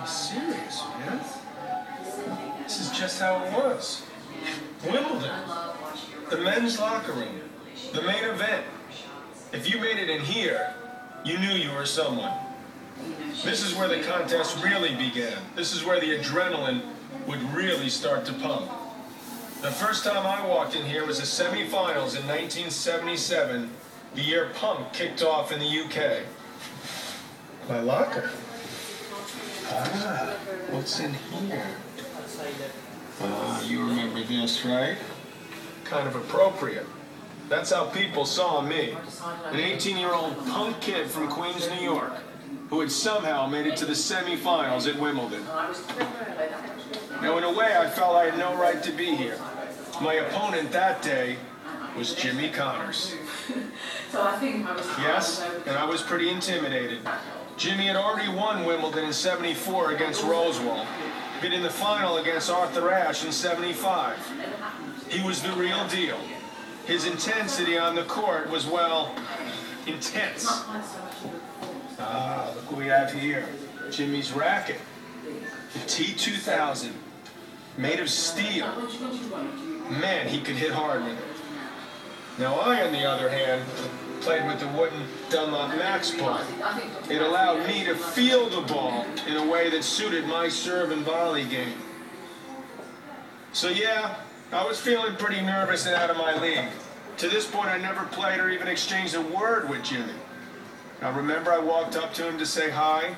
Serious, man? This is just how it was. Wimbledon, the men's locker room, the main event. If you made it in here, you knew you were someone. This is where the contest really began. This is where the adrenaline would really start to pump. The first time I walked in here was the semifinals in 1977, the year Punk kicked off in the UK. My locker. Ah, what's in here? You remember this, right? Kind of appropriate. That's how people saw me. An 18-year-old punk kid from Queens, New York, who had somehow made it to the semifinals at Wimbledon. Now, in a way, I felt I had no right to be here. My opponent that day was Jimmy Connors. Yes, and I was pretty intimidated. Jimmy had already won Wimbledon in '74 against Rosewall, been in the final against Arthur Ashe in '75. He was the real deal. His intensity on the court was, well, intense. Ah, look what we have here. Jimmy's racket. The T2000. Made of steel. Man, he could hit hard with it. Now I, on the other hand, played with the wooden Dunlop Max ball. It allowed me to feel the ball in a way that suited my serve and volley game. So yeah, I was feeling pretty nervous and out of my league. To this point, I never played or even exchanged a word with Jimmy. I remember I walked up to him to say hi,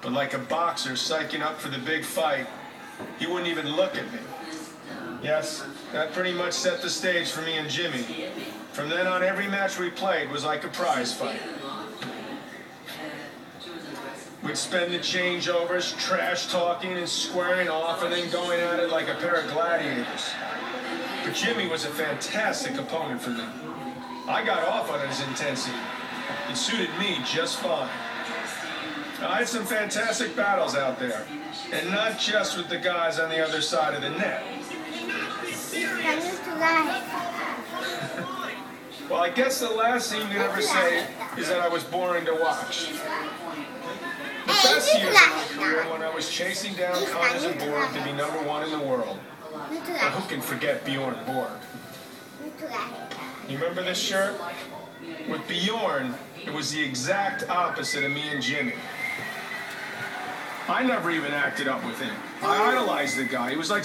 but like a boxer psyching up for the big fight, he wouldn't even look at me. Yes, that pretty much set the stage for me and Jimmy. From then on, every match we played was like a prize fight. We'd spend the changeovers, trash talking and squaring off, and then going at it like a pair of gladiators. But Jimmy was a fantastic opponent for me. I got off on his intensity. It suited me just fine. I had some fantastic battles out there, and not just with the guys on the other side of the net. Well, I guess the last thing you can ever say is that I was boring to watch. The best years of my career when I was chasing down Connors and Borg to be #1 in the world. Now, who can forget Bjorn Borg? You remember this shirt? With Bjorn, it was the exact opposite of me and Jimmy. I never even acted up with him. I idolized the guy. He was like